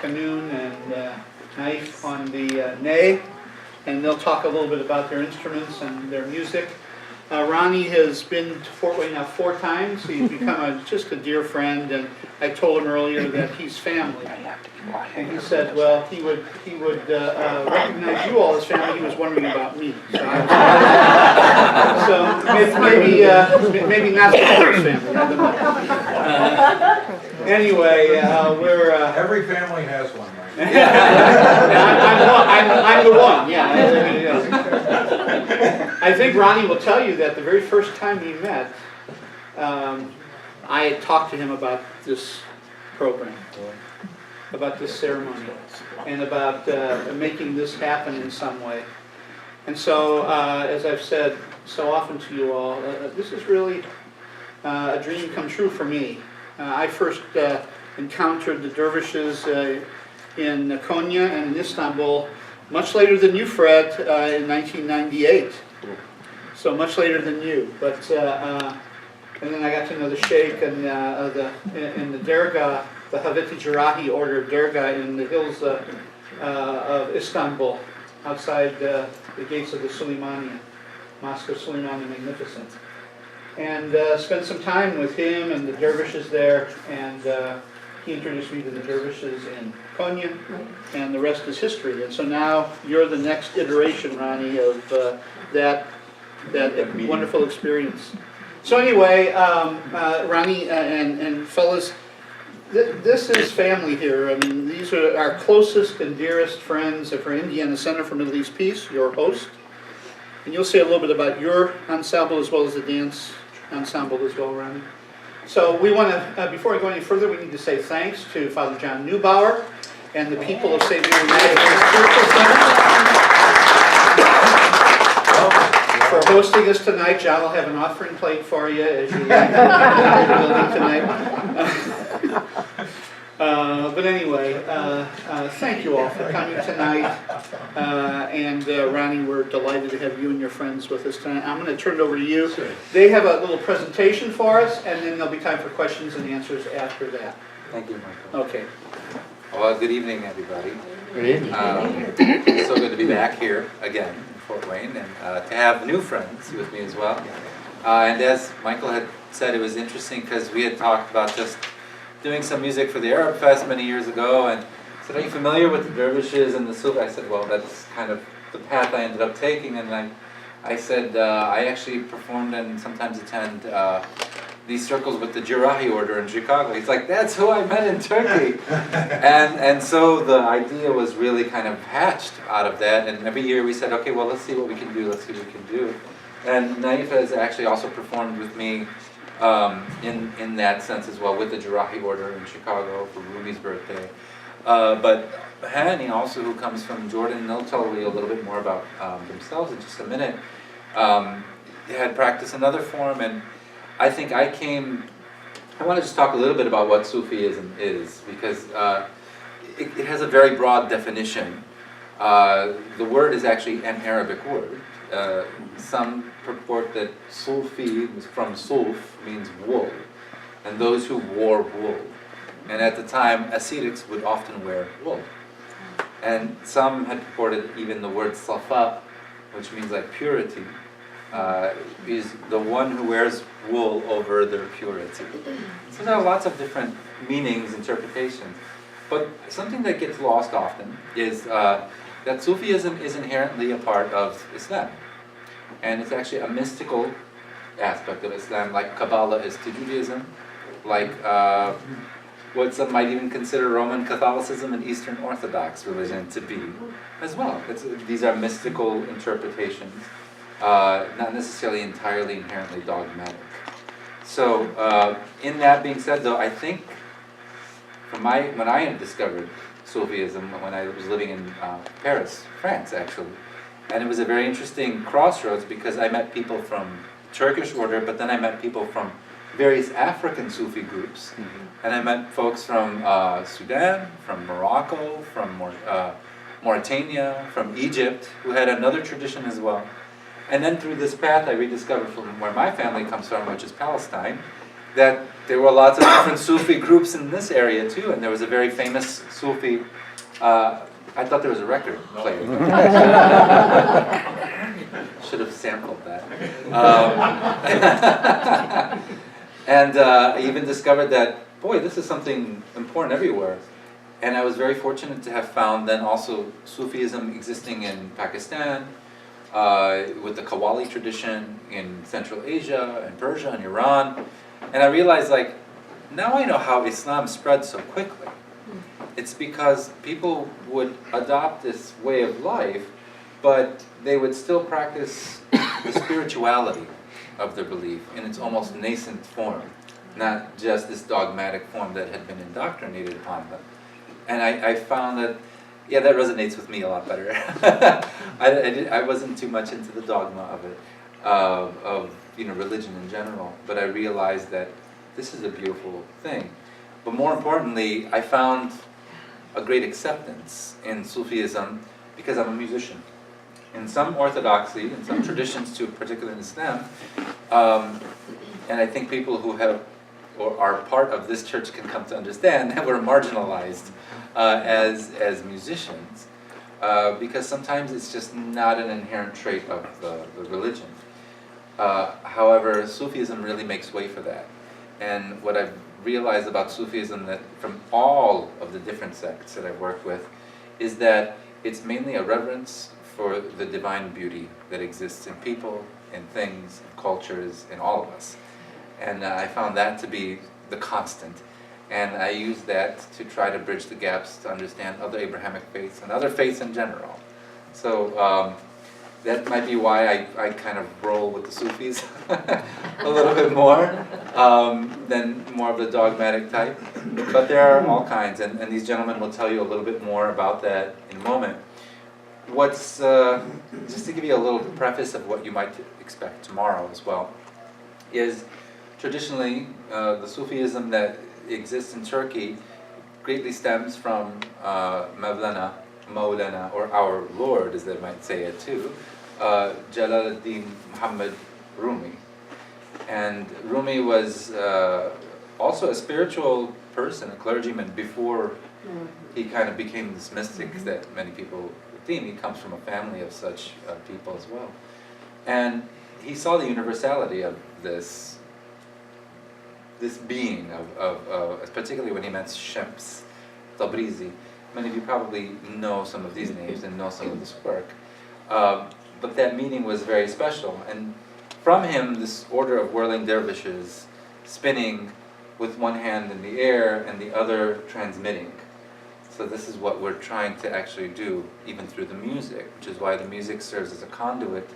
Kanun and Naif on the ney, and they'll talk a little bit about their instruments and their music. Ronnie has been to Fort Wayne now 4 times. He's become just a dear friend, and I told him earlier that he's family. And he said, well, he would recognize you all as family. He was wondering about me. So maybe not the close family. I don't know. Anyway, we're every family has one, right? I'm the one. Yeah. I think Ronnie will tell you that the very first time we met, I had talked to him about this program, about this ceremony, and about making this happen in some way. And so, as I've said so often to you all, this is really a dream come true for me. I first encountered the dervishes in Konya and in Istanbul much later than you, Fred, in 1998. So much later than you. But and then I got to know the Sheikh and in the Dergah, the Haveti Jarahi order of Dergah in the hills of Istanbul, outside the gates of the Suleimaniye, Mosque of Suleiman the Magnificent. And spent some time with him and the dervishes there, and he introduced me to the dervishes in Konya, and the rest is history. And so now you're the next iteration, Ronnie, of that wonderful experience. So anyway, Ronnie and fellas, this is family here. I mean, these are our closest and dearest friends for Indiana Center for Middle East Peace, your host. And you'll say a little bit about your ensemble as well as the dance ensemble as well, Ronnie. So we want to, before I go any further, we need to say thanks to Father John Neubauer and the people of St. Magdala Spiritual Center for hosting us tonight. John will have an offering plate for you as you leave the building tonight. But anyway, thank you all for coming tonight. And Ronnie, we're delighted to have you and your friends with us tonight. I'm going to turn it over to you. Sure. They have a little presentation for us, and then there'll be time for questions and answers after that. Thank you, Michael. Okay. Well, good evening, everybody. Good evening. So good to be back here again in Fort Wayne, and to have new friends with me as well. And as Michael had said, it was interesting because we had talked about just doing some music for the Arab Fest many years ago, and said, are you familiar with the dervishes and the Sufi? I said, well, that's kind of the path I ended up taking. And I said, I actually performed and sometimes attend these circles with the Jarahi order in Chicago. He's like, that's who I met in Turkey. and so the idea was really kind of hatched out of that. And every year we said, okay, well, let's see what we can do. Let's see what we can do. And Naif has actually also performed with me in that sense as well, with the Jarahi order in Chicago for Rumi's birthday. But Hani also, who comes from Jordan, they'll tell you a little bit more about themselves in just a minute, had practiced another form, and I think I want to just talk a little bit about what Sufism is, because it has a very broad definition. The word is actually an Arabic word. Some purport that Sufi from Suf means wool, and those who wore wool. And at the time, ascetics would often wear wool. And some had purported even the word safa, which means like purity, is the one who wears wool over their purity. So there are lots of different meanings, interpretations. But something that gets lost often is that Sufism is inherently a part of Islam. And it's actually a mystical aspect of Islam, like Kabbalah is to Judaism, like what some might even consider Roman Catholicism and Eastern Orthodox religion to be as well. These are mystical interpretations, not necessarily entirely inherently dogmatic. So in that being said, though, I think when I had discovered Sufism, when I was living in Paris, France actually, and it was a very interesting crossroads because I met people from Turkish order, but then I met people from various African Sufi groups, and I met folks from Sudan, from Morocco, from Mauritania, from Egypt, who had another tradition as well. And then through this path I rediscovered from where my family comes from, which is Palestine, that there were lots of different Sufi groups in this area too, and there was a very famous Sufi, I thought there was a record player. Should have sampled that. And I even discovered that, boy, this is something important everywhere. And I was very fortunate to have found then also Sufism existing in Pakistan, with the Qawwali tradition in Central Asia and Persia and Iran. And I realized, like, now I know how Islam spread so quickly. It's because people would adopt this way of life, but they would still practice the spirituality of their belief in its almost nascent form, not just this dogmatic form that had been indoctrinated upon them. And I found that, yeah, that resonates with me a lot better. I wasn't too much into the dogma of it, of religion in general, but I realized that this is a beautiful thing. But more importantly, I found a great acceptance in Sufism because I'm a musician. In some orthodoxy, in some traditions too, particularly in Islam, and I think people who have or are part of this church can come to understand that we're marginalized as musicians, because sometimes it's just not an inherent trait of the religion. However, Sufism really makes way for that. And what I've realized about Sufism, that from all of the different sects that I've worked with, is that it's mainly a reverence for the divine beauty that exists in people, in things, in cultures, in all of us. And I found that to be the constant. And I use that to try to bridge the gaps to understand other Abrahamic faiths and other faiths in general. So that might be why I kind of roll with the Sufis a little bit more than more of the dogmatic type. But there are all kinds, and these gentlemen will tell you a little bit more about that in a moment. What's, just to give you a little preface of what you might expect tomorrow as well, is traditionally the Sufism that exists in Turkey greatly stems from Maulana, or our Lord, as they might say it too, Jalaluddin Muhammad Rumi. And Rumi was also a spiritual person, a clergyman, before he kind of became this mystic that many people deem. He comes from a family of such people as well. And he saw the universality of this being, particularly when he met Shams Tabrizi. Many of you probably know some of these names and know some of this work. But that meeting was very special. And from him, this order of whirling dervishes, spinning with one hand in the air and the other transmitting. So this is what we're trying to actually do, even through the music, which is why the music serves as a conduit,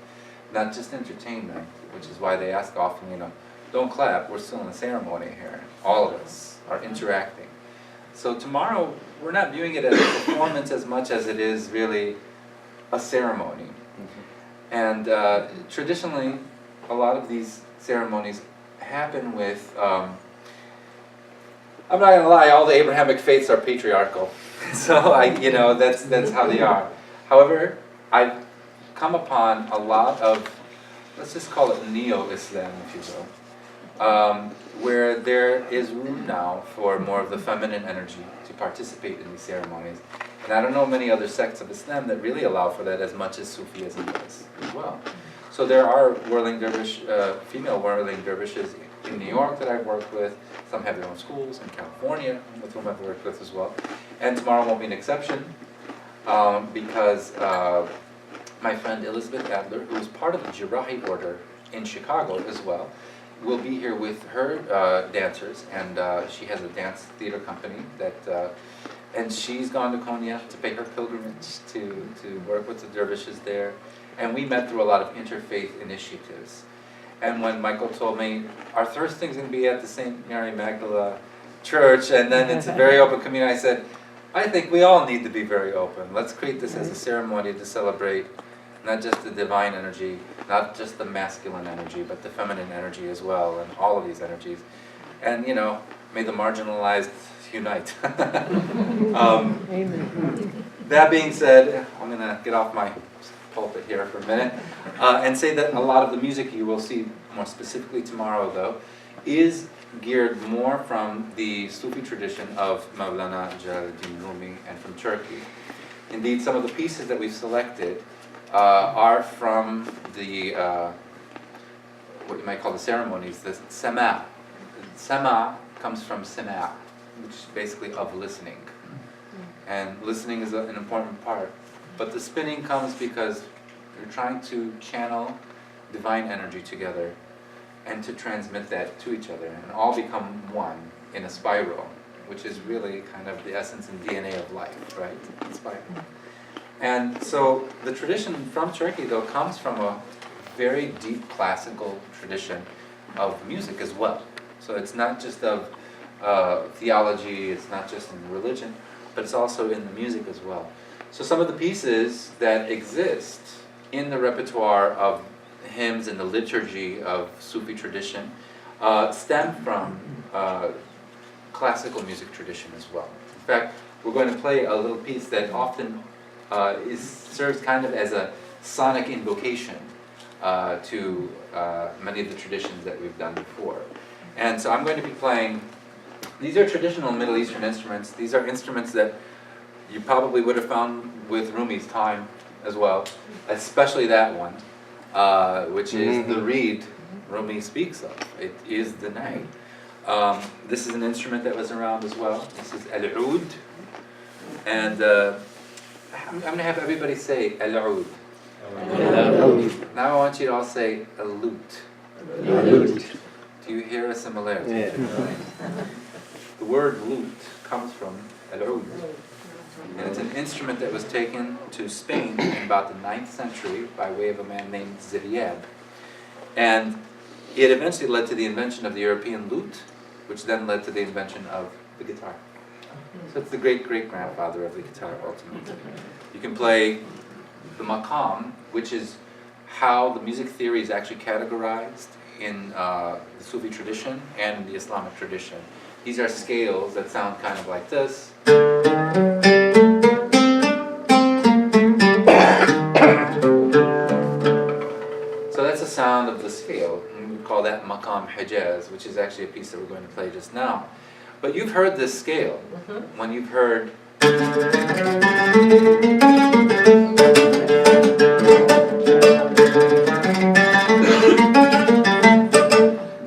not just entertainment, which is why they ask often, don't clap, we're still in a ceremony here. All of us are interacting. So tomorrow, we're not viewing it as a performance as much as it is really a ceremony. And traditionally, a lot of these ceremonies happen with, I'm not going to lie, all the Abrahamic faiths are patriarchal. So that's how they are. However, I've come upon a lot of, let's just call it neo-Islam, if you will, where there is room now for more of the feminine energy to participate in these ceremonies. And I don't know many other sects of Islam that really allow for that as much as Sufism does as well. So there are female whirling dervishes in New York that I've worked with. Some have their own schools in California with whom I've worked with as well. And tomorrow won't be an exception because my friend Elizabeth Adler, who is part of the Jirahi order in Chicago as well, will be here with her dancers, and she has a dance theater company that, and she's gone to Konya to pay her pilgrimage to work with the dervishes there. And we met through a lot of interfaith initiatives. And when Michael told me, our first thing's going to be at the St. Mary Magdala Church, and then it's a very open community, I said, I think we all need to be very open. Let's create this as a ceremony to celebrate not just the divine energy, not just the masculine energy, but the feminine energy as well, and all of these energies. And, may the marginalized unite. That being said, I'm going to get off my pulpit here for a minute and say that a lot of the music you will see more specifically tomorrow, though, is geared more from the Sufi tradition of Mawlana Jalaluddin Rumi and from Turkey. Indeed, some of the pieces that we've selected are from the, what you might call the ceremonies, the sama'. Sama' comes from sima', which is basically of listening. And listening is an important part. But the spinning comes because you're trying to channel divine energy together and to transmit that to each other and all become one in a spiral, which is really kind of the essence and DNA of life, right? Spiral. And so the tradition from Turkey, though, comes from a very deep classical tradition of music as well. So it's not just of theology, it's not just in religion, but it's also in the music as well. So some of the pieces that exist in the repertoire of hymns and the liturgy of Sufi tradition stem from classical music tradition as well. In fact, we're going to play a little piece that often serves kind of as a sonic invocation to many of the traditions that we've done before. And so I'm going to be playing, these are traditional Middle Eastern instruments. These are instruments that you probably would have found with Rumi's time as well, especially that one, which is the reed Rumi speaks of. It is the nai. This is an instrument that was around as well. This is al-oud. And I'm going to have everybody say al-oud. Now I want you to all say a lute. Do you hear a similarity? Yeah. The word lute comes from al-oud. And it's an instrument that was taken to Spain in about the 9th century by way of a man named Ziryab. And it eventually led to the invention of the European lute, which then led to the invention of the guitar. So it's the great-great-grandfather of the guitar, ultimately. You can play the maqam, which is how the music theory is actually categorized in the Sufi tradition and the Islamic tradition. These are scales that sound kind of like this. So that's the sound of the scale, and we call that maqam hijaz, which is actually a piece that we're going to play just now. But you've heard this scale when you've heard.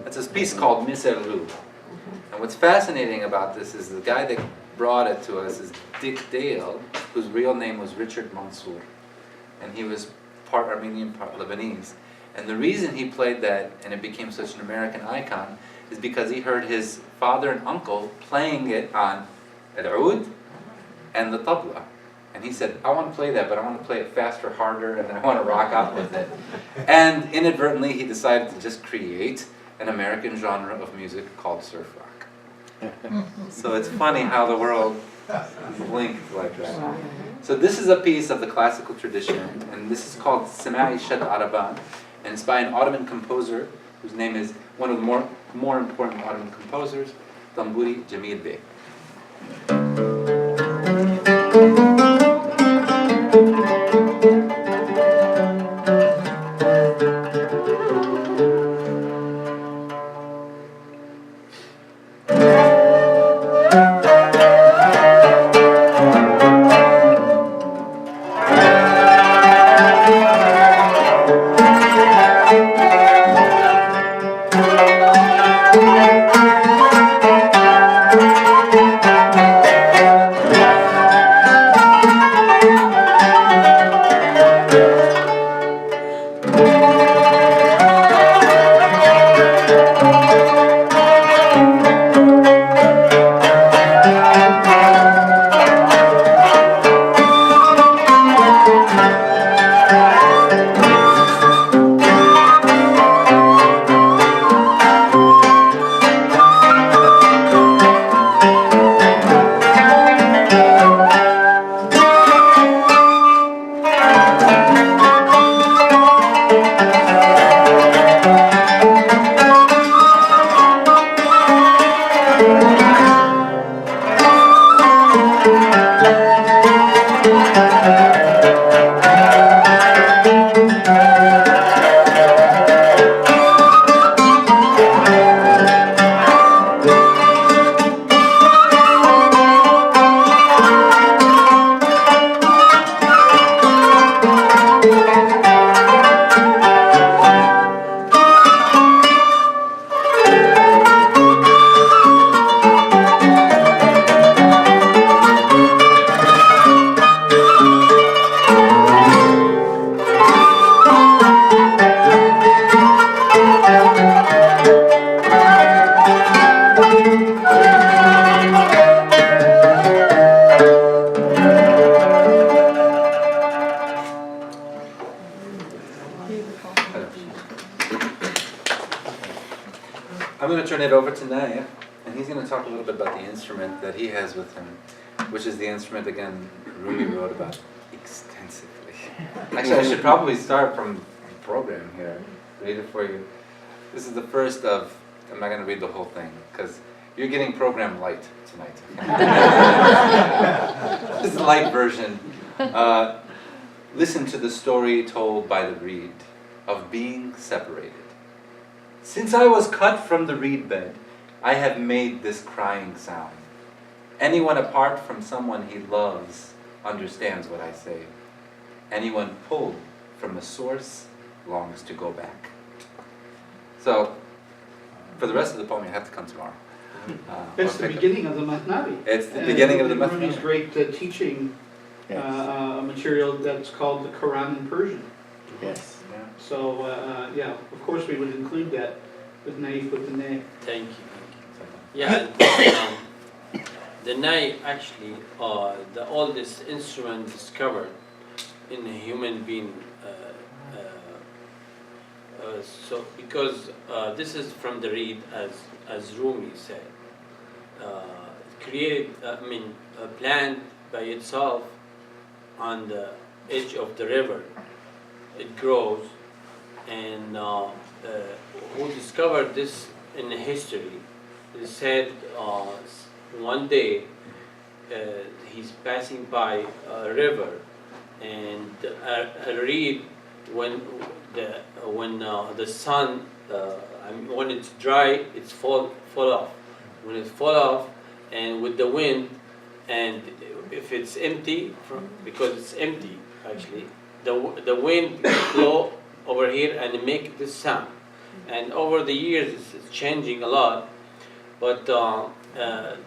That's a piece called Miserlu. And what's fascinating about this is the guy that brought it to us is Dick Dale, whose real name was Richard Mansour. And he was part Armenian, part Lebanese. And the reason he played that and it became such an American icon is because he heard his father and uncle playing it on al-oud and the tabla. And he said, I want to play that, but I want to play it faster, harder, and then I want to rock out with it. And inadvertently, he decided to just create an American genre of music called surf rock. So it's funny how the world blinked like that. So this is a piece of the classical tradition, and this is called Sama'i Shad Araban, and it's by an Ottoman composer whose name is one of the more important Ottoman composers, Tamburi Jamil Bey. it over to Naya, and he's going to talk a little bit about the instrument that he has with him, which is the instrument, again, Rumi wrote about extensively. Actually, I should probably start from the program here, read it for you. This is the first of, I'm not going to read the whole thing, because you're getting program light tonight. This is the light version. Listen to the story told by the reed of being separated. Since I was cut from the reed bed, I have made this crying sound. Anyone apart from someone he loves understands what I say. Anyone pulled from the source longs to go back. So, for the rest of the poem, you have to come tomorrow. It's the beginning of the Matnavi. It's the beginning of the Rumi's Matnavi. great teaching material that's called the Quran in Persian. Yes. So, yeah, of course we would include that with Naif with the Nay. Thank you. Yeah, the Nai actually the oldest instrument discovered in a human being. So because this is from the reed, as Rumi said, created, a plant by itself on the edge of the river. It grows, and who discovered this in history? It said one day he's passing by a river, and a reed, when the sun, when it's dry, it's fall off. When it fall off, and with the wind, and if it's empty, because it's empty actually, the wind blow over here and make this sound. And over the years, it's changing a lot. But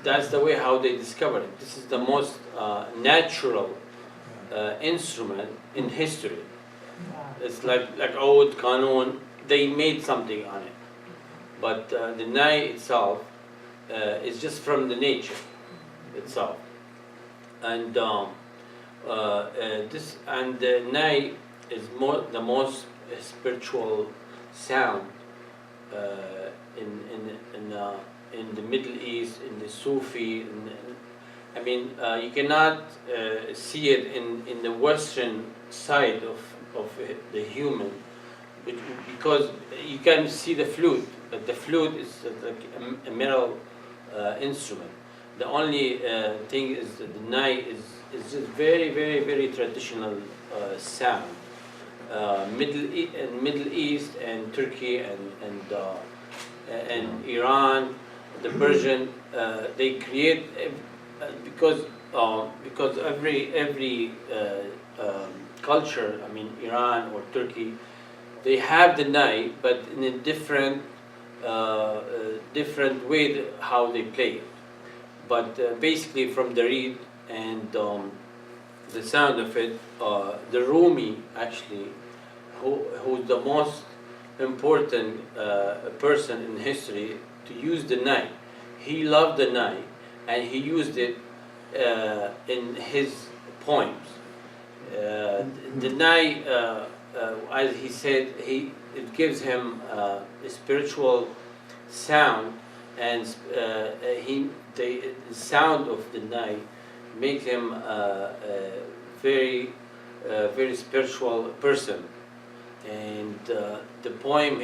that's the way how they discovered it. This is the most natural instrument in history. It's like oud, kanun, they made something on it. But the Nai itself is just from the nature itself. And the Nai is the most spiritual sound in the Middle East, in the Sufi. You cannot see it in the Western side of the human, because you can see the flute, but the flute is like a metal instrument. The only thing is that the Nai is just very, very, very traditional sound. Middle East and Turkey and Iran, the Persian, they create because every culture, Iran or Turkey, they have the Nai, but in a different way how they play it. But basically from the reed and the sound of it, the Rumi actually, who's the most important person in history to use the Nai. He loved the Nai, and he used it in his poems. The Nai, as he said, it gives him a spiritual sound, and the sound of the Nai makes him a very spiritual person. And the poem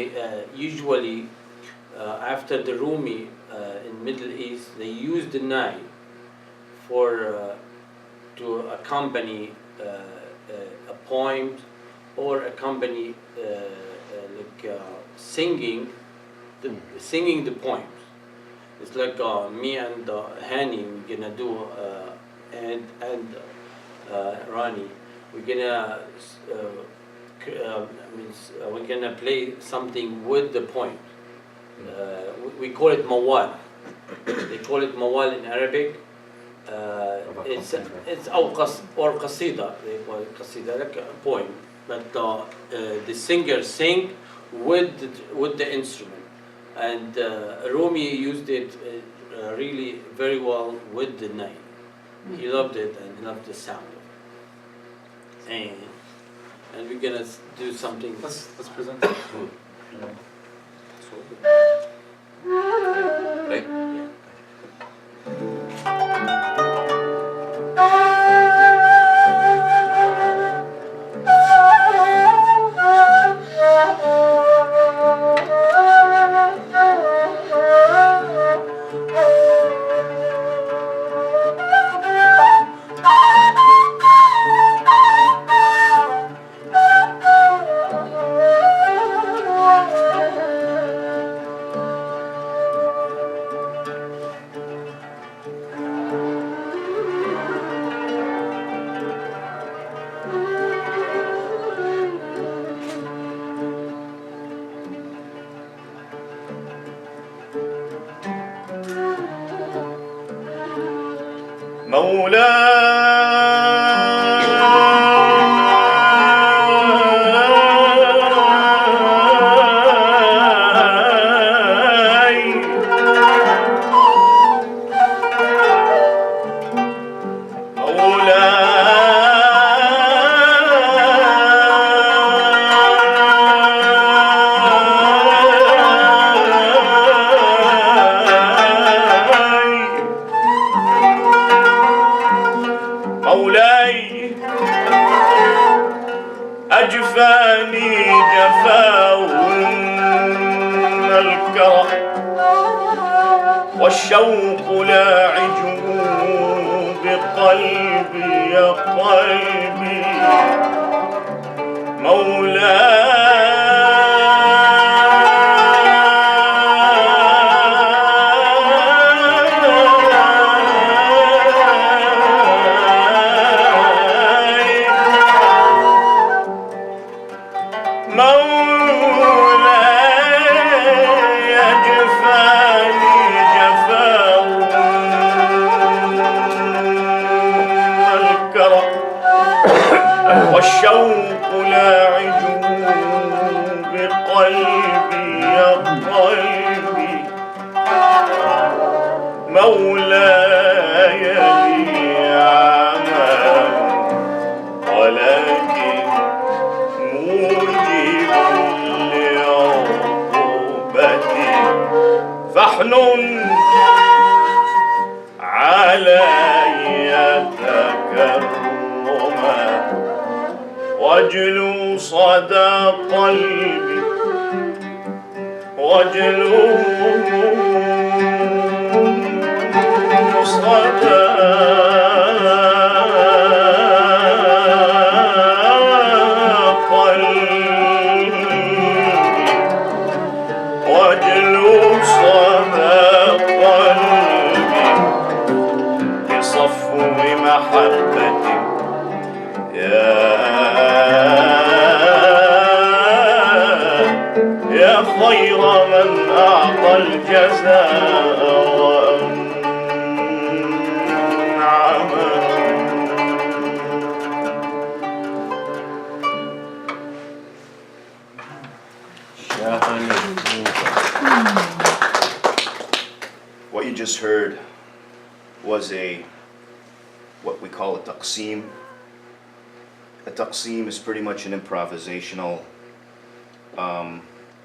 usually after the Rumi in Middle East, they use the Nai to accompany a poem or accompany singing the poems. It's like me and Hani, we're gonna do and Ronnie, we're gonna play something with the poem. We call it mawal. They call it mawal in Arabic. It's or qasida. They call it qasida, like a poem. But the singer sing with the instrument, and Rumi used it really very well with the Nai. He loved it and he loved the sound of it. And we're gonna do something. Let's present it. مولاي أجفاني جفاء الكرى والشوق لاعج بقلبي يا قلبي والشوق لاعج بقلبي يا قلبي مولاي لي عمل ولكن موجب لعقوبتي فاحنن علي تكرما واجلو صدى قلبي واجلو صدى قلبي واجلو صدى قلبي بصفو محبتي يا خير من أعطى الجزاء وأنعم What you just heard was what we call a taqsim. A taqsim is pretty much an improvisational,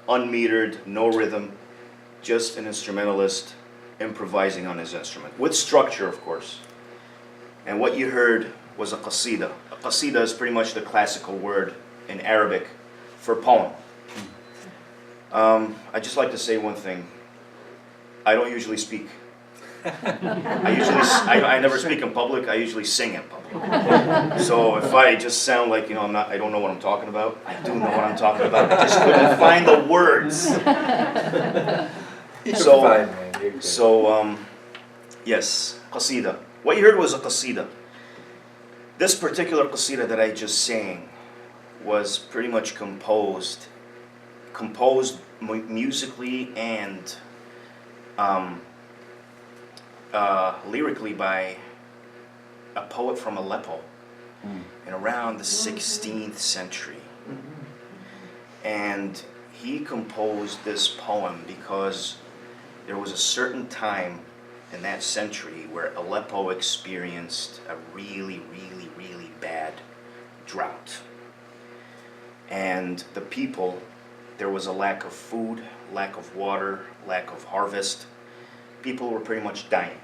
unmetered, no rhythm, just an instrumentalist improvising on his instrument, with structure, of course. And what you heard was a qasida. A qasida is pretty much the classical word in Arabic for poem. I'd just like to say one thing. I don't usually speak. I never speak in public. I usually sing in public. So if I just sound like, I don't know what I'm talking about, I do know what I'm talking about. I just couldn't find the words. Yes, qasida. What you heard was a qasida. This particular qasida that I just sang was pretty much composed musically and lyrically by a poet from Aleppo in around the 16th century. And he composed this poem because there was a certain time in that century where Aleppo experienced a really, really, really bad drought. And the people, there was a lack of food, lack of water, lack of harvest. People were pretty much dying.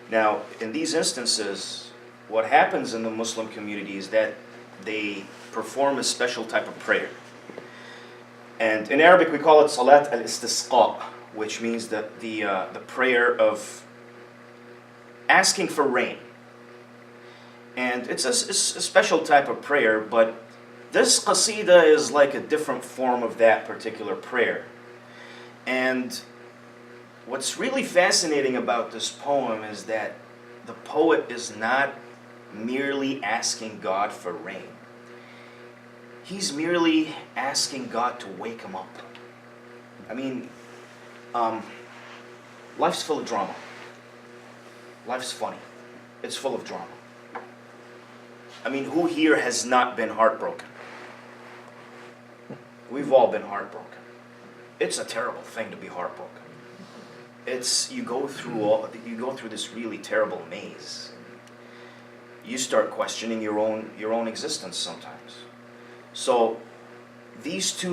Now, in these instances, what happens in the Muslim community is that they perform a special type of prayer. And in Arabic, we call it Salat al-Istisqa, which means that the prayer of asking for rain. And it's a special type of prayer, but this qasida is like a different form of that particular prayer. And what's really fascinating about this poem is that the poet is not merely asking God for rain. He's merely asking God to wake him up. I mean, life's full of drama. Life's funny. it's full of drama. I mean, who here has not been heartbroken? We've all been heartbroken. It's a terrible thing to be heartbroken. You go through this really terrible maze. You start questioning your own existence sometimes. So this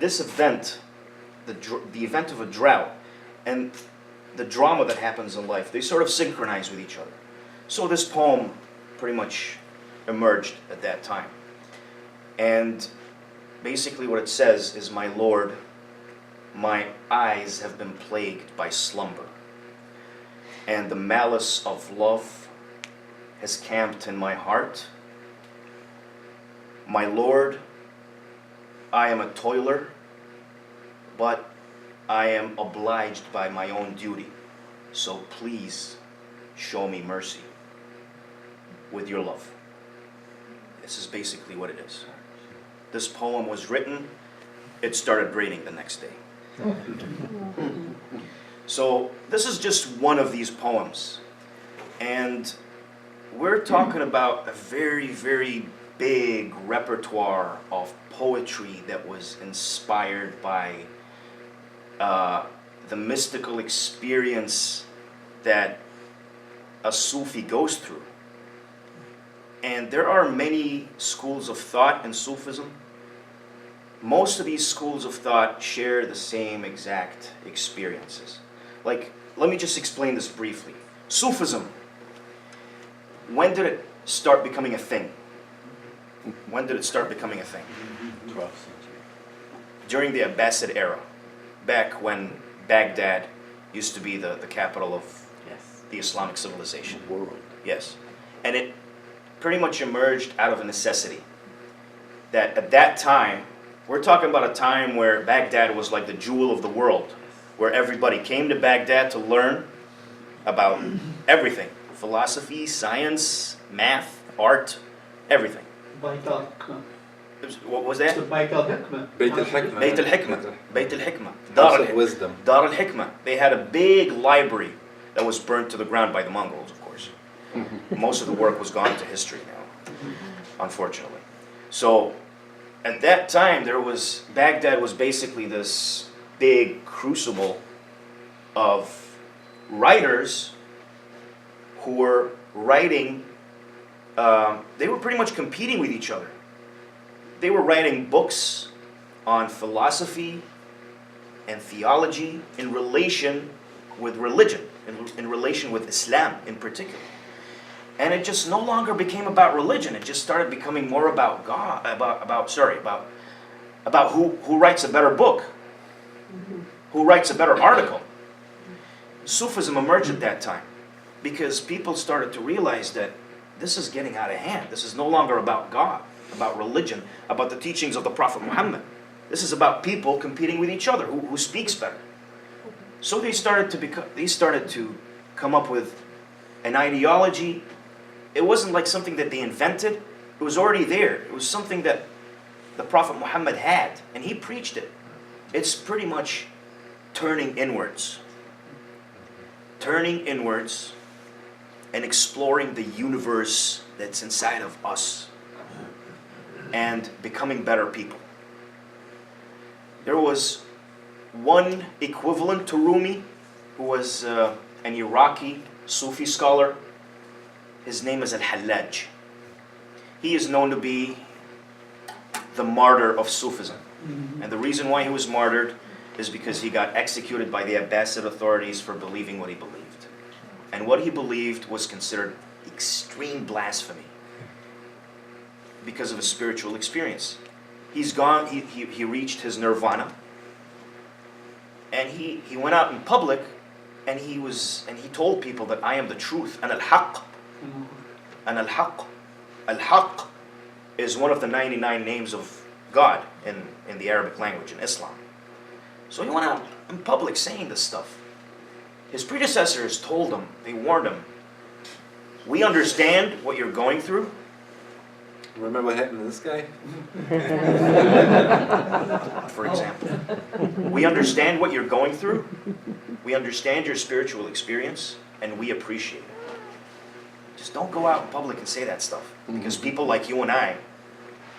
event, the event of a drought, and the drama that happens in life, they sort of synchronize with each other. So this poem pretty much emerged at that time. And basically what it says is, "My Lord, my eyes have been plagued by slumber, and the malice of love has camped in my heart. My Lord, I am a toiler, but I am obliged by my own duty. So please show me mercy with your love." This is basically what it is. This poem was written, it started raining the next day. So this is just one of these poems. And we're talking about a very, very big repertoire of poetry that was inspired by the mystical experience that a Sufi goes through. And there are many schools of thought in Sufism. Most of these schools of thought share the same exact experiences. Like, let me just explain this briefly. Sufism, when did it start becoming a thing? When did it start becoming a thing? 12th century. During the Abbasid era, back when Baghdad used to be the capital of Yes. the Islamic civilization. World. Yes. And it pretty much emerged out of a necessity. That at that time, we're talking about a time where Baghdad was like the jewel of the world, where everybody came to Baghdad to learn about everything. Philosophy, science, math, art, everything. Bait al-Hikmah. What was that? The Bait al-Hikmah. Beit al-Hikmah. Beit al-Hikmah. Beit al-Hikmah. House of wisdom. Dar al-Hikmah. They had a big library that was burnt to the ground by the Mongols, of course. Most of the work was gone to history now, unfortunately. So, at that time, Baghdad was basically this big crucible of writers who were writing, they were pretty much competing with each other. They were writing books on philosophy and theology in relation with religion, in relation with Islam in particular. And it just no longer became about religion. It just started becoming more about God, about who writes a better book, who writes a better article. Sufism emerged at that time because people started to realize that this is getting out of hand. This is no longer about God, about religion, about the teachings of the Prophet Muhammad. This is about people competing with each other, who speaks better. So they started to come up with an ideology. It wasn't like something that they invented. It was already there. It was something that the Prophet Muhammad had, and he preached it. It's pretty much turning inwards. Turning inwards and exploring the universe that's inside of us and becoming better people. There was one equivalent to Rumi, who was an Iraqi Sufi scholar. His name is Al-Hallaj. He is known to be the martyr of Sufism. And the reason why he was martyred is because he got executed by the Abbasid authorities for believing what he believed. And what he believed was considered extreme blasphemy because of his spiritual experience. He's gone, he reached his nirvana, and he went out in public and he told people that I am the truth, and al-haq. And al-haq. Al-haq is one of the 99 names of God in the Arabic language, in Islam. So he went out in public saying this stuff. His predecessors told him, they warned him, we understand what you're going through. Remember what happened to this guy? For example, we understand what you're going through. We understand your spiritual experience, and we appreciate it. just don't go out in public and say that stuff. Because people like you and I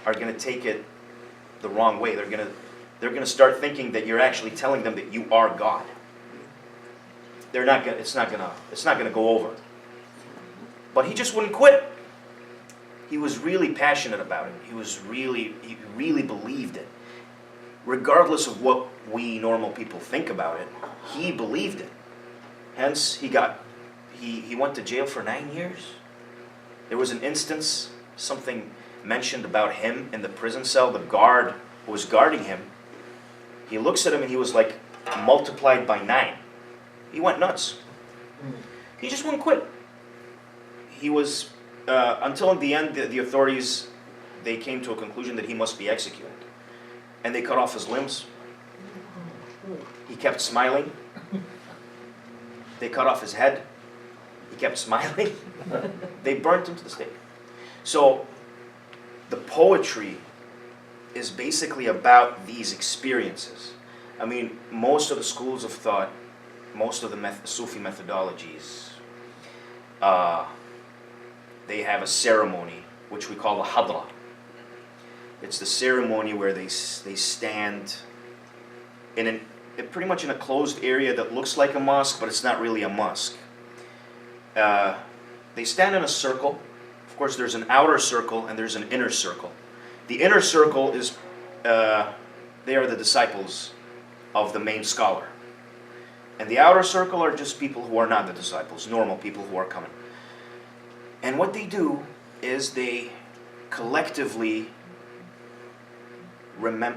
are going to take it the wrong way. They're going to start thinking that you're actually telling them that you are God. They're not going. It's not going to go over. But he just wouldn't quit. He was really passionate about it. He really believed it. Regardless of what we normal people think about it, he believed it. Hence, he went to jail for 9 years. There was an instance, something mentioned about him in the prison cell. The guard who was guarding him, he looks at him and he was like multiplied by 9. He went nuts. He just wouldn't quit. He was, until in the end, the authorities, they came to a conclusion that he must be executed. And they cut off his limbs. He kept smiling. They cut off his head. He kept smiling. They burnt him to the stake. So, the poetry is basically about these experiences. I mean, most of the schools of thought, most of the Sufi methodologies, they have a ceremony which we call a hadra. It's the ceremony where they stand in pretty much in a closed area that looks like a mosque, but it's not really a mosque. They stand in a circle. Of course, there's an outer circle and there's an inner circle. The inner circle is, they are the disciples of the main scholar. And the outer circle are just people who are not the disciples, normal people who are coming. And what they do is they collectively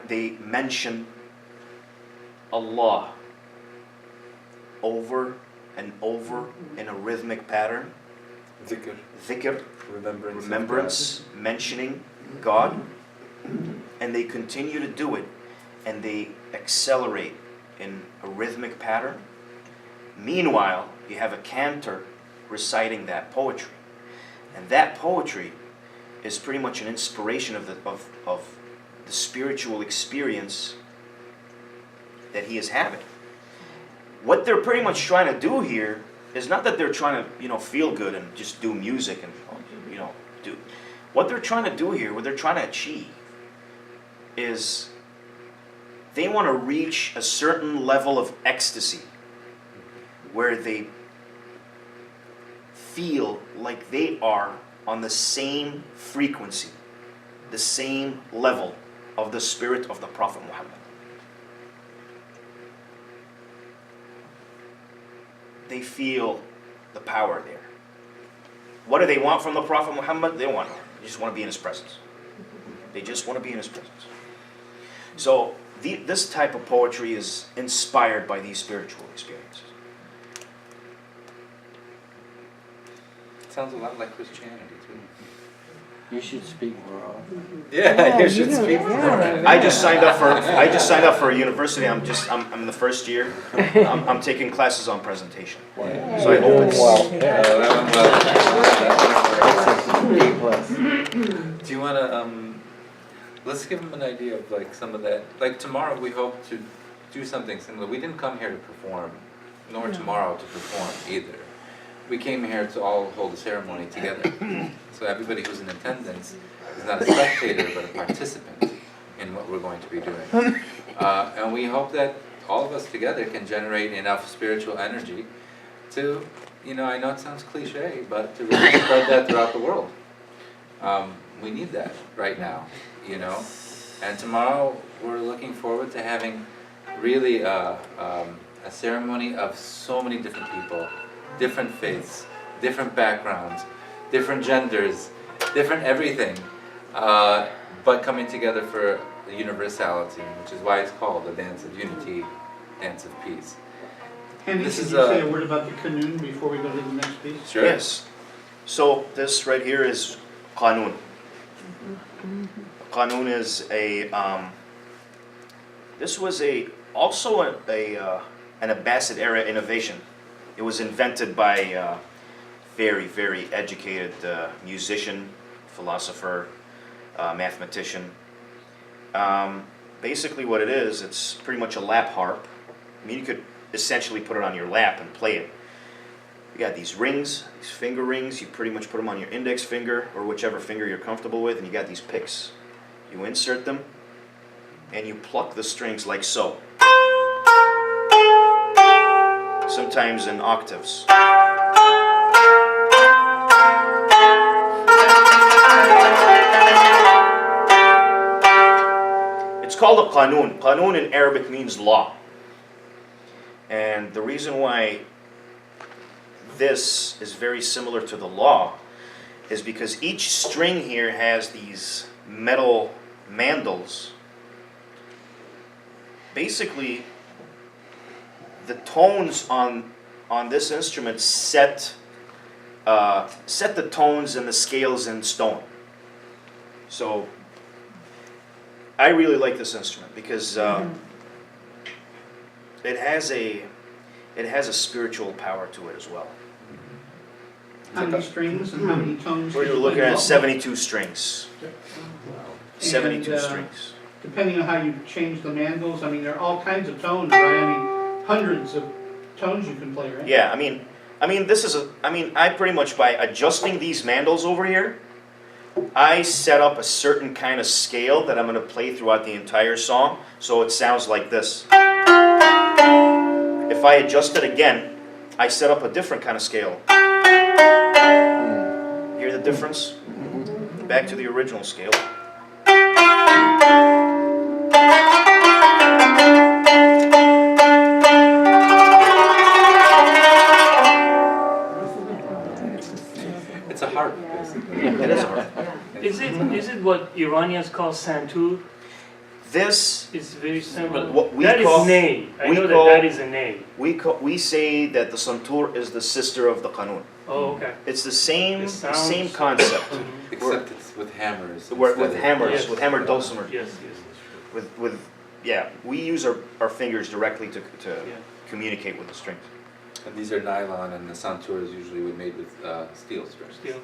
they mention Allah over and over in a rhythmic pattern. Dhikr, remembrance, mentioning God. And they continue to do it, and they accelerate in a rhythmic pattern. Meanwhile, you have a cantor reciting that poetry. And that poetry is pretty much an inspiration of the spiritual experience that he is having. What they're pretty much trying to do here is not that they're trying to, feel good and just do music and, do. What they're trying to do here, what they're trying to achieve, is they want to reach a certain level of ecstasy where they feel like they are on the same frequency, the same level of the spirit of the Prophet Muhammad. They feel the power there. What do they want from the Prophet Muhammad? They just want to be in his presence. They just want to be in his presence. So this type of poetry is inspired by these spiritual experiences. Sounds a lot like Christianity too. You should speak more often. Yeah, you should speak more. I just signed up for a university. I'm in the first year. I'm taking classes on presentation. So I hope it's Do you want to, let's give them an idea of like some of that. Like tomorrow we hope to do something similar. We didn't come here to perform, nor tomorrow to perform either. We came here to all hold a ceremony together. So everybody who's in attendance is not a spectator, but a participant in what we're going to be doing. And we hope that all of us together can generate enough spiritual energy to, I know it sounds cliche, but to really spread that throughout the world. We need that right now, And tomorrow we're looking forward to having really a ceremony of so many different people, different faiths, different backgrounds, different genders, different everything, but coming together for the universality, which is why it's called the Dance of Unity, Dance of Peace. Andy, This could is you say a word about the Qanun before we go to the next piece? Sure. Yes. So this right here is Qanun. Qanun is this was also an Abbasid era innovation. It was invented by a very, very educated musician, philosopher, mathematician. Basically what it is, it's pretty much a lap harp. I mean, you could essentially put it on your lap and play it. got these rings, these finger rings. You pretty much put them on your index finger or whichever finger you're comfortable with, and you got these picks. You insert them, and you pluck the strings like so. Sometimes in octaves. It's called a qanun. Qanun in Arabic means law. And the reason why this is very similar to the law is because each string here has these metal mandals. Basically, the tones on this instrument set the tones and the scales in stone. So I really like this instrument because it has a spiritual power to it as well. How many strings and how many tones? We're can you looking play? at 72 strings. 72 And, strings. Depending on how you change the mandals, I mean, there are all kinds of tones, right? I mean, hundreds of tones you can play, right? Yeah, I mean, I pretty much by adjusting these mandals over here, I set up a certain kind of scale that I'm going to play throughout the entire song, so it sounds like this. If I adjust it again, I set up a different kind of scale. Hear the difference? Back to the original scale. It's a harp, basically. It is a harp. Is it what Iranians call santur? This, It's very simple. what we That is call, ney. I we know call- that is a ney. we say that the santur is the sister of the qanun. Oh, okay. It's the same It sounds- same concept. Except it's with hammers. With instead of- hammers, Yes. with hammered dulcimer. Yes, yes. With yeah, we use our fingers directly to Yeah. communicate with the strings. And these are nylon, and the santur is usually made with steel strings. Still.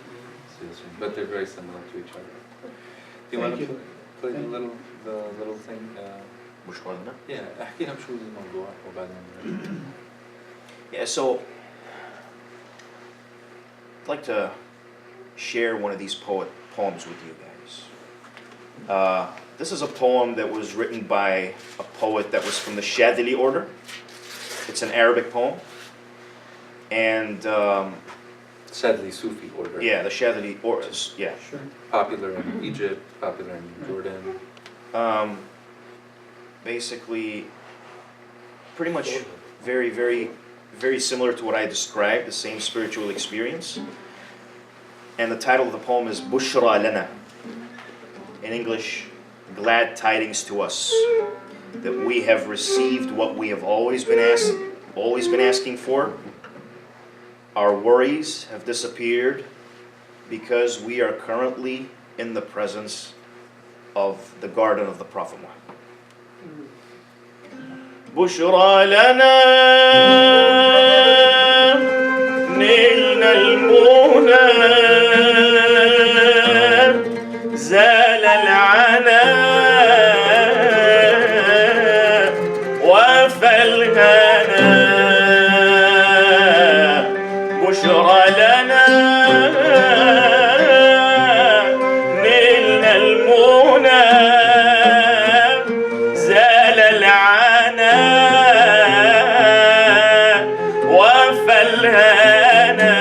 Steel strings, but they're very similar to each other. Do you want Thank to you. play Thank you. the little thing? Which one? Yeah, احكي لهم شو الموضوع وبعدين. Yeah, so I'd like to share one of these poems with you guys. This is a poem that was written by a poet that was from the Shadili order. It's an Arabic poem. And Sadly, Sufi order. yeah, the Shadili order, yeah. Sure. Popular in Egypt, popular in Jordan. Basically, pretty much very, very, very similar to what I described, the same spiritual experience. And the title of the poem is Bushra Lana. In English, glad tidings to us that we have received what we have always been asking for. Our worries have disappeared because we are currently in the presence of the garden of the Prophet Muhammad. بشرى لنا نلنا المنى زال العنا وفى الهنا بشرى لنا نلنا المنى زال العنا وفى الهنا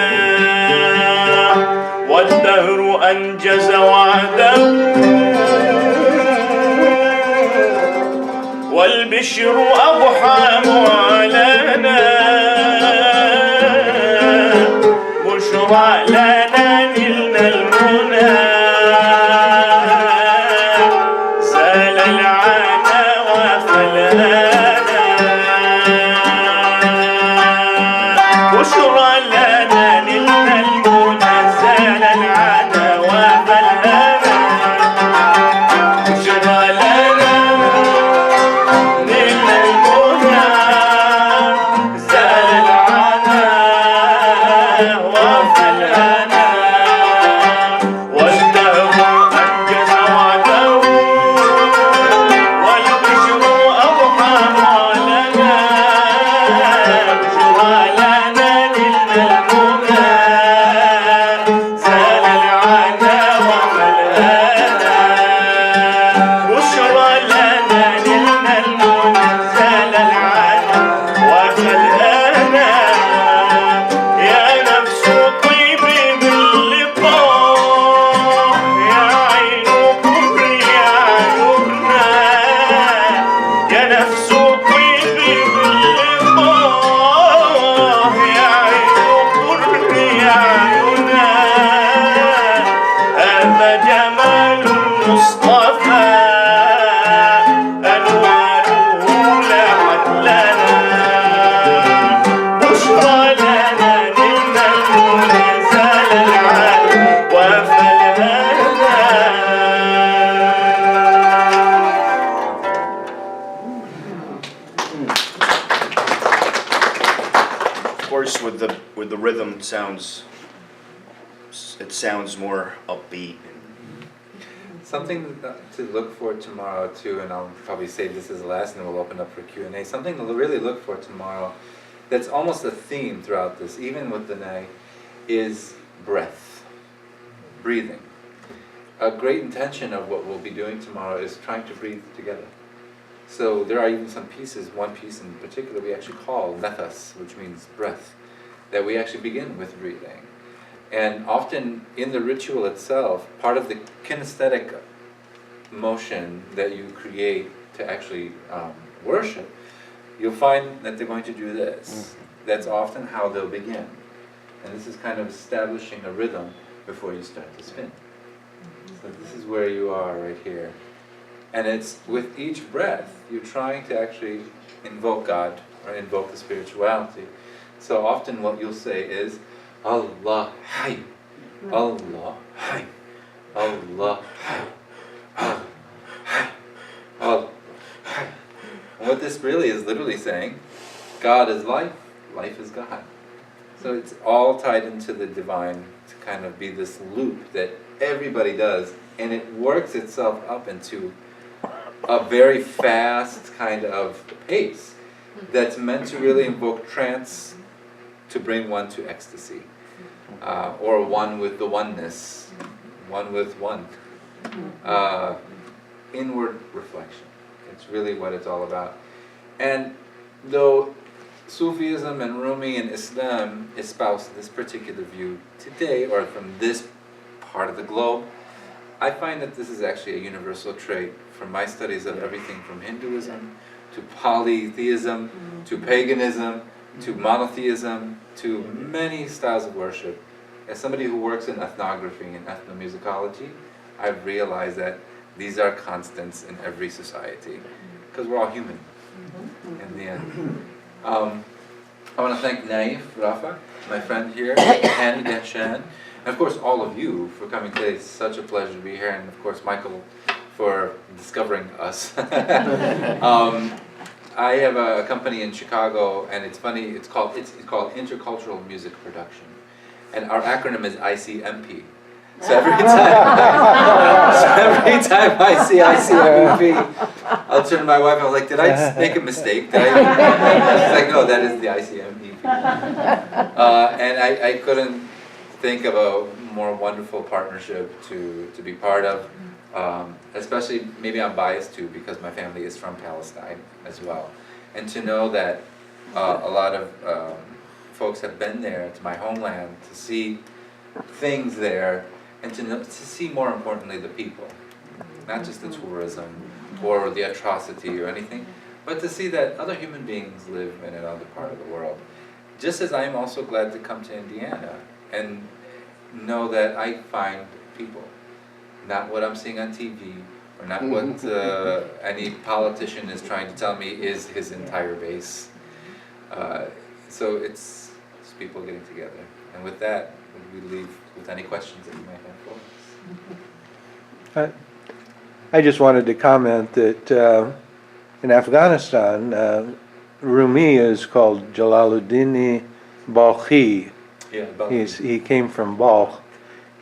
والدهر أنجز وعده والبشر أضحى معلنا بشرى لنا نلنا المنى زال العنا وفى الهنا بشرى لنا نلنا المنى زال العنا وفى الهنا بشرى لنا نلنا المنى زال العنا وفى الهنا جمال المصطفى أنواره لحت لنا بشرى لنا نعم المنزل العالي وفالهنا. Of course, with the rhythm, it sounds more upbeat. Something to look for tomorrow too, and I'll probably say this is the last, and then we'll open up for Q&A. Something to really look for tomorrow, that's almost a theme throughout this, even with the Nay, is breath, breathing. A great intention of what we'll be doing tomorrow is trying to breathe together. So there are even some pieces, one piece in particular we actually call nefas, which means breath, that we actually begin with breathing. And often in the ritual itself, part of the kinesthetic motion that you create to actually worship, you'll find that they're going to do this. That's often how they'll begin. And this is kind of establishing a rhythm before you start to spin. So this is where you are right here. And it's with each breath, you're trying to actually invoke God or invoke the spirituality. So often what you'll say is, Allah Hayy, Allah Hayy, Allah Hayy, Allah Hayy, Allah Hayy. And what this really is literally saying, God is life, life is God. So it's all tied into the divine to kind of be this loop that everybody does, and it works itself up into a very fast kind of pace that's meant to really invoke trance, to bring one to ecstasy, or one with the oneness, one with one. Inward reflection. It's really what it's all about. And though Sufism and Rumi and Islam espouse this particular view today, or from this part of the globe, I find that this is actually a universal trait from my studies of everything from Hinduism to polytheism to paganism to monotheism to many styles of worship. As somebody who works in ethnography and ethnomusicology, I've realized that these are constants in every society, because we're all human in the end. I want to thank Naif Rafa, my friend here, and Gashan, and of course all of you for coming today. It's such a pleasure to be here, and of course Michael for discovering us. I have a company in Chicago, and it's funny, it's called Intercultural Music Production, and our acronym is ICMP. So every time I see ICMP, I'll turn to my wife, I was like, did I make a mistake? She's like, no, that is the ICMP. And I couldn't think of a more wonderful partnership to be part of. Especially, maybe I'm biased too, because my family is from Palestine as well. And to know that a lot of folks have been there to my homeland to see things there, and to see, more importantly, the people. Not just the tourism or the atrocity or anything, but to see that other human beings live in another part of the world. Just as I am also glad to come to Indiana and know that I find people. Not what I'm seeing on TV, or not what any politician is trying to tell me is his entire base. So it's people getting together. And with that, we leave with any questions that you might have for us. I just wanted to comment that in Afghanistan, Rumi is called Jalaluddin Balkhi. Yeah, He came from Balkh.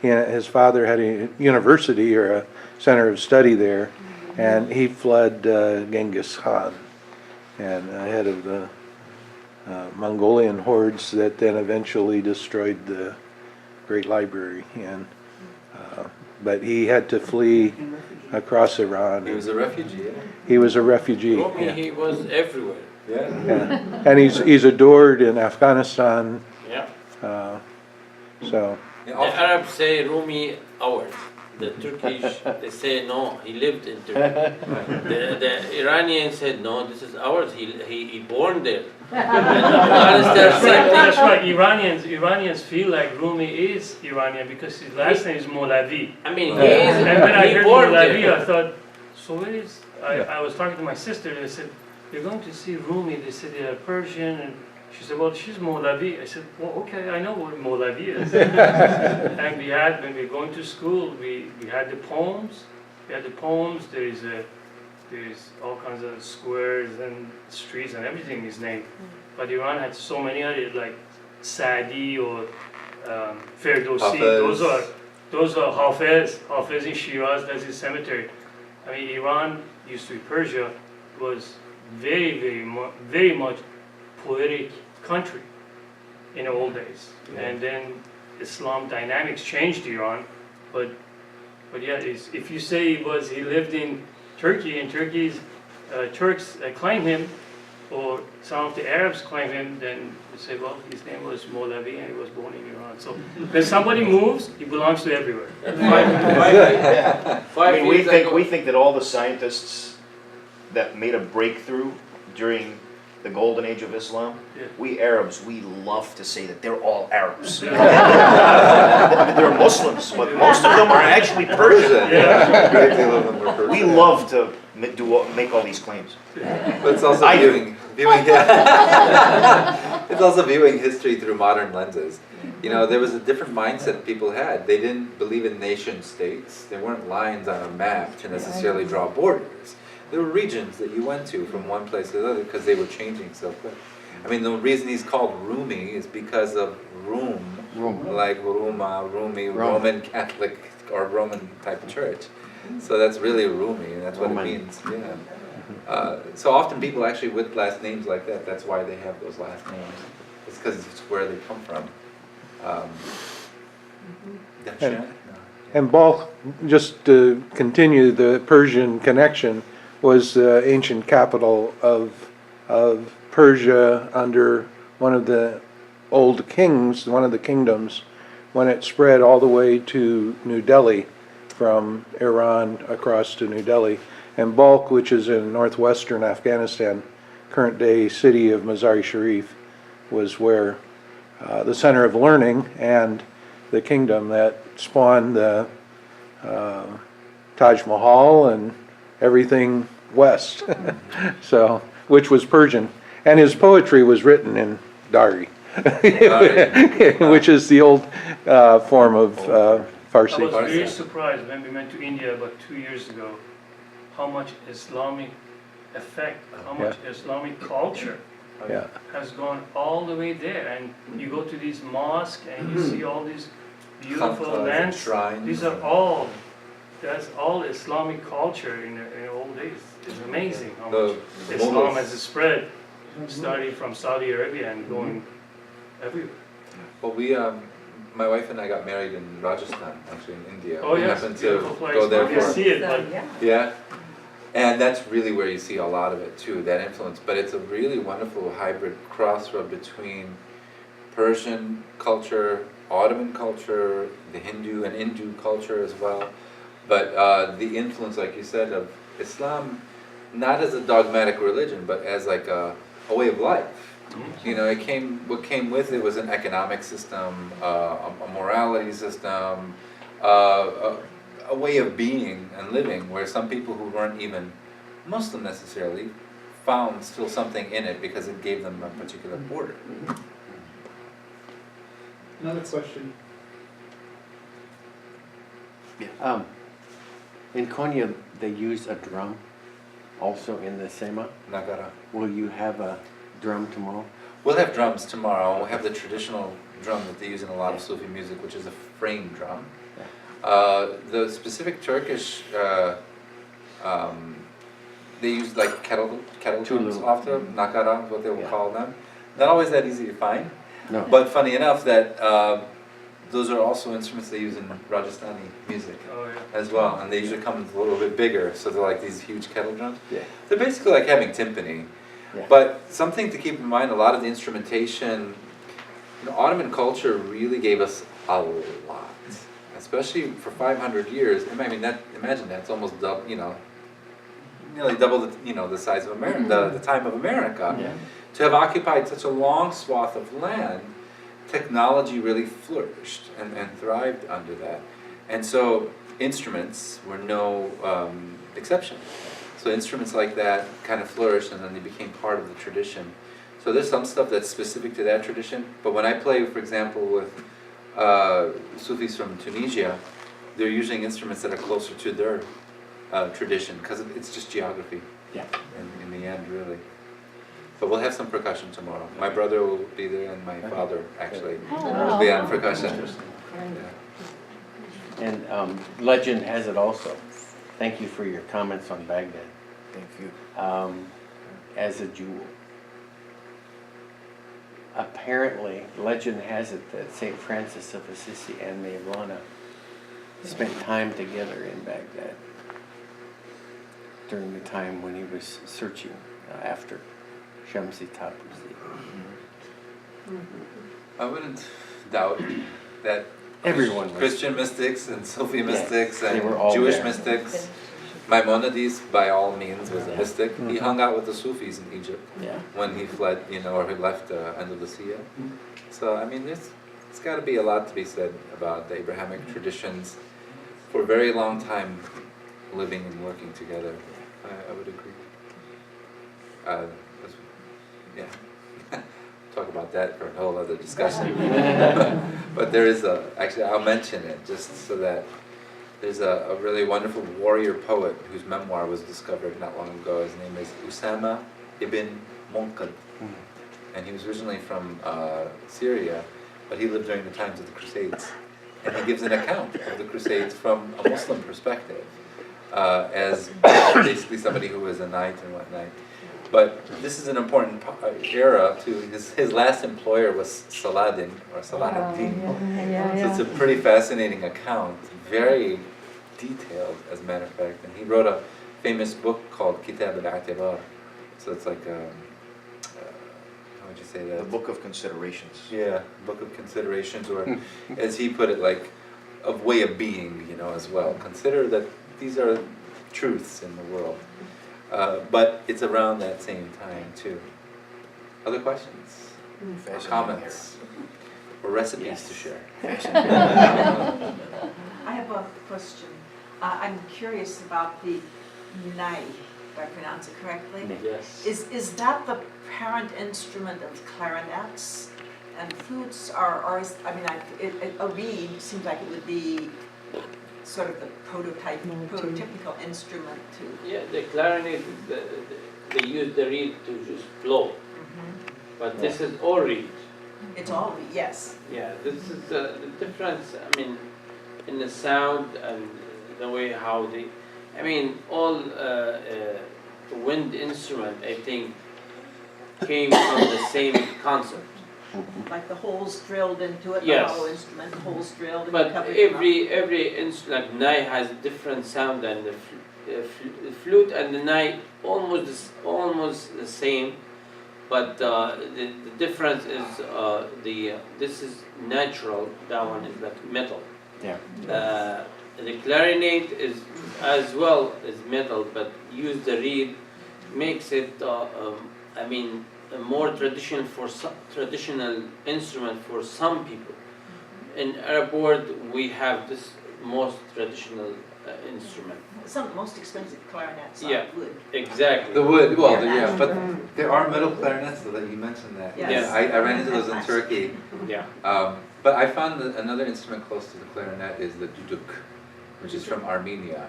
His father had a university or a center of study there, and he fled Genghis Khan, and ahead of the Mongolian hordes that then eventually destroyed the Great Library. And but he had to flee across Iran. He was a refugee. He was a refugee. Rumi, he was everywhere. Yeah. And he's adored in Afghanistan. Yeah. So. The Arabs say Rumi ours. the Turkish, they say no, he lived in Turkey. The Iranians said no, this is ours. He born there. That's right. Iranians feel like Rumi is Iranian because his last name is Molavi. I mean, And when I he heard born Molavi, there. I thought, so where is? I was talking to my sister. And I said, "You're going to see Rumi." They said they're Persian, and she said, "Well, she's Molavi." I said, "Well, okay, I know what Molavi is." And we had, when we were going to school, we had the poems. We had the poems. There's all kinds of squares and streets and everything is named. But Iran had so many others, like Saadi or Ferdowsi. Hafez. Those are Hafez in Shiraz. That's his cemetery. I mean, Iran used to be Persia, was very much poetic country in the old days. And then Islam dynamics changed Iran, but yeah, if you say he lived in Turkey and Turks claim him, or some of the Arabs claim him, then you say, well, his name was Molavi and he was born in Iran. So when somebody moves, he belongs to everywhere. I mean, we think that all the scientists that made a breakthrough during the golden age of Islam, Yeah. we Arabs, we love to say that they're all Arabs. They're Muslims, but most of them are actually Persian. Yeah. A great deal of them were Persian. We love to make all these claims. But it's also I do. viewing it's also viewing history through modern lenses. You know, there was a different mindset people had. They didn't believe in nation states. There weren't lines on a map to necessarily draw borders. There were regions that you went to from one place to the other because they were changing so quick. I mean, the reason he's called Rumi is because of Rum, like Ruma, Rumi, Roman Catholic or Roman type church. So that's really Rumi, and that's what it means. Yeah. So often people actually with last names like that, that's why they have those last names. It's because it's where they come from. And Balkh, just to continue the Persian connection, was the ancient capital of Persia under one of the old kings, one of the kingdoms, when it spread all the way to New Delhi, from Iran across to New Delhi. And Balkh, which is in northwestern Afghanistan, current day city of Mazar-i-Sharif, was where the center of learning and the kingdom that spawned the Taj Mahal and everything west, so, which was Persian. And his poetry was written in Dari, which is the old form of Farsi. I was very surprised when we went to India about 2 years ago, how much Islamic effect, how much Islamic culture Yeah. has gone all the way there. And you go to these mosques and you see all these beautiful Khanqahs and lands. shrines. These are that's all Islamic culture in the old days. It's amazing how much Islam has spread, starting from Saudi Arabia and going everywhere. Well, my wife and I got married in Rajasthan, actually in India. Oh We yes, happened to beautiful place. go there You can for see it, but yeah, and that's really where you see a lot of it too, that influence. But it's a really wonderful hybrid crossroad between Persian culture, Ottoman culture, the Hindu and Hindu culture as well. But the influence, like you said, of Islam, not as a dogmatic religion, but as like a way of life. You know, what came with it was an economic system, a morality system, a way of being and living, where some people who weren't even Muslim necessarily found still something in it because it gave them a particular border. Another question. In Konya, they use a drum also in the Sema. Nagara. Will you have a drum tomorrow? We'll have drums tomorrow. We'll have the traditional drum that they use in a lot of Sufi music, which is a frame drum. The specific Turkish, they use like kettle drums often, nakara is what they will call them. Not always that easy to find, but funny enough that those are also instruments they use in Rajasthani music as well, and they usually come a little bit bigger, so they're like these huge kettle drums. They're basically like having timpani. But something to keep in mind, a lot of the instrumentation, Ottoman culture really gave us a lot. especially for 500 years. I mean, imagine that's almost double, nearly double the size of America, the time of America. Yeah. To have occupied such a long swath of land, technology really flourished and thrived under that. And so instruments were no exception. So instruments like that kind of flourished, and then they became part of the tradition. So there's some stuff that's specific to that tradition, but when I play, for example, with Sufis from Tunisia, they're using instruments that are closer to their tradition, because it's just geography Yeah. in the end, really. But we'll have some percussion tomorrow. My brother will be there, and my father, actually, will be on percussion. Yeah. And legend has it also. Thank you for your comments on Baghdad. Thank you. As a jewel. Apparently, legend has it that St. Francis of Assisi and Mevlana spent time together in Baghdad during the time when he was searching after Shamsi Tabrizi. I wouldn't doubt that Everyone was. Christian mystics and Sufi Yes, mystics they and were all Jewish there. mystics. Maimonides, by all means, was a Yeah. mystic. He Mhm. hung out with the Sufis in Egypt Yeah. when he fled, or he left Andalusia. So, I mean, it's got to be a lot to be said about the Abrahamic traditions for a very long time living and working together. I would agree. Yeah. Talk about that for a whole other discussion. But there is actually I'll mention it just so that there's a really wonderful warrior poet whose memoir was discovered not long ago. His name is Usama ibn Munqidh. And he was originally from Syria, but he lived during the times of the Crusades. And he gives an account of the Crusades from a Muslim perspective, as basically somebody who was a knight and whatnot. But this is an important era too. His last employer was Saladin, or Salahuddin. So it's a pretty fascinating account, very detailed as a matter of fact. And he wrote a famous book called Kitab al-A'tibar. So it's like, how would you say that? The Book of Considerations. Yeah, book of considerations, or as he put it, like of way of being, as well. Consider that these are truths in the world. But it's around that same time too. Other questions? Or Fascinating comments? Or recipes Yes. to share? I have a question. I'm curious about the nai, if I pronounce it correctly. Yes. Is that the parent instrument of clarinets and flutes, or is, a reed seems like it would be sort of the prototypical instrument to. Yeah, the clarinet, they use the reed to just blow, but this is all reed. It's all, yes. Yeah, this is the difference, in the sound and the way how they, all wind instrument, I think, came from the same concept. Like the holes drilled into it, the Yes. hollow instrument, the holes drilled and But covered them up. every instrument, like nai has a different sound than the flute and the nai almost the same. But the difference is this is natural, that one is like metal. Yeah. The clarinet is as well as metal, but use the reed makes it a more traditional instrument for some people. In Arab world, we have this most traditional instrument. Some of the most expensive clarinets are Yeah. wood. Exactly. The wood, well, Yeah. yeah, but there are metal clarinets, though, that you mentioned that. Yes. Yeah, I ran into those in Turkey. Yeah. But I found that another instrument close to the clarinet is the duduk, which is from Armenia.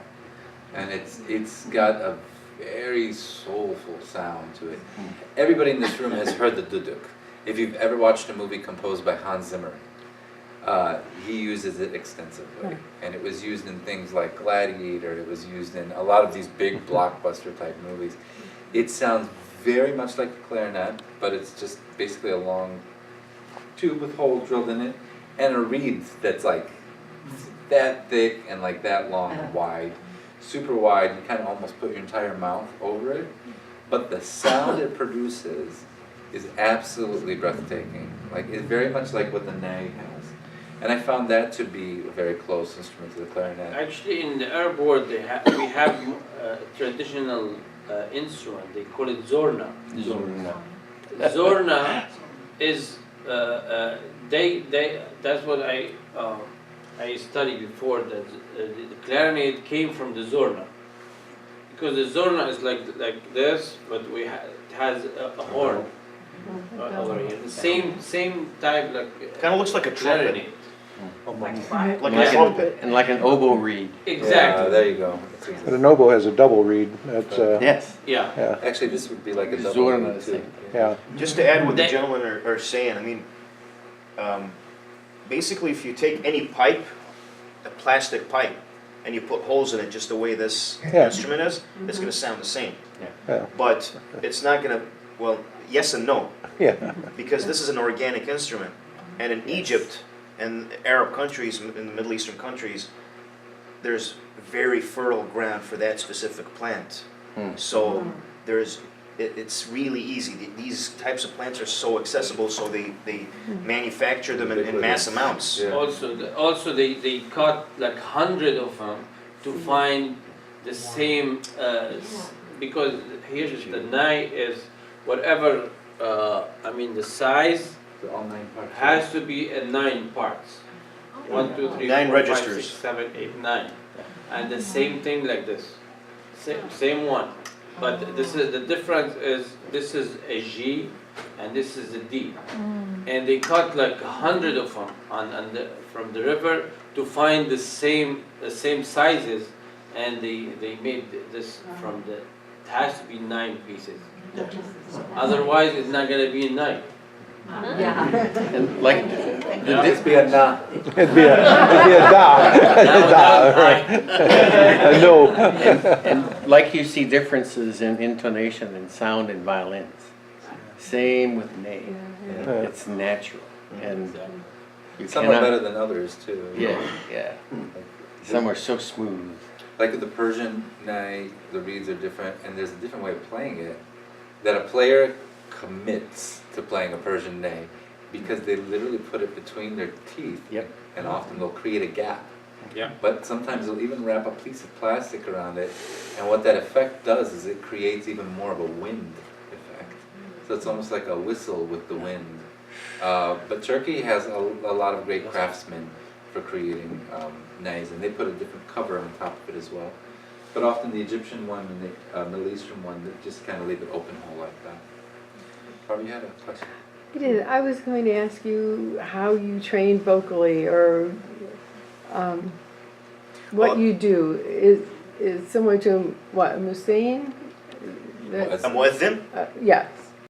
And it's got a very soulful sound to it. Everybody in this room has heard the duduk. If you've ever watched a movie composed by Hans Zimmer, he uses it extensively. And it was used in things like Gladiator, it was used in a lot of these big blockbuster type movies. It sounds very much like a clarinet, but it's just basically a long tube with holes drilled in it, and a reed that's like that thick and like that long and wide, super wide. You kind of almost put your entire mouth over it, but the sound it produces is absolutely breathtaking. Like it's very much like what the nai has. And I found that to be a very close instrument to the clarinet. Actually, in the Arab world, we have a traditional instrument. They call it zorna. Zorna is that's what I studied before, that the clarinet came from the zorna, because the zorna is like this, but it has a horn over here. The same type like Kind of looks like a trumpet. clarinet. Like a trumpet. And like an oboe reed. Exactly. There you go. That's But exactly. an oboe has a double reed, that's, Yes. Yeah. yeah, Actually, this would be like a double Zorna reed, is too. same. yeah. Just to add what the They- gentlemen are saying, I mean, basically if you take any pipe, a plastic pipe, and you put holes in it just the way this Yeah. instrument is, it's gonna sound the same. Yeah. But it's not gonna, well, yes and no, Yeah, because this is an organic instrument. And in Egypt and Arab countries, in the Middle Eastern countries, there's very fertile ground for that specific plant. So it's really easy. These types of plants are so accessible, so they manufacture them in mass amounts. Yeah. Also they cut like 100 of them to find the same, because here's the knife is whatever, I mean the size So all 9 parts. has to be in 9 parts. 1, 2, 3, 9 4, 5, registers. 6, 7, 8, 9. And the same thing like this. Same one. But this is the difference is this is a G and this is a D. And they cut like 100 of them from the river to find the same sizes, and they made this from the, it has to be 9 pieces. Otherwise it's not gonna be a 9. And like Now it's be a nah. it'd be a da, right. A no. And like you see differences in intonation and sound in violins. Same with nay. It's natural. And you Some are better cannot. than others, too. Yeah, yeah. Some are so smooth. Like with the Persian nai, the reeds are different, and there's a different way of playing it, that a player commits to playing a Persian nai, because they literally put it between their teeth. Yep. And often they'll create a gap. Yeah. But sometimes they'll even wrap a piece of plastic around it, and what that effect does is it creates even more of a wind effect. So it's almost like a whistle with the wind. But Turkey has a lot of great craftsmen for creating nais, and they put a different cover on top of it as well. But often the Egyptian one and the Middle Eastern one, they just kind of leave it open hole like that. Barbara, you had a question? I did. I was going to ask you how you train vocally, or what Well- you do is similar to what, Musain? Well, A muezzin? Yeah.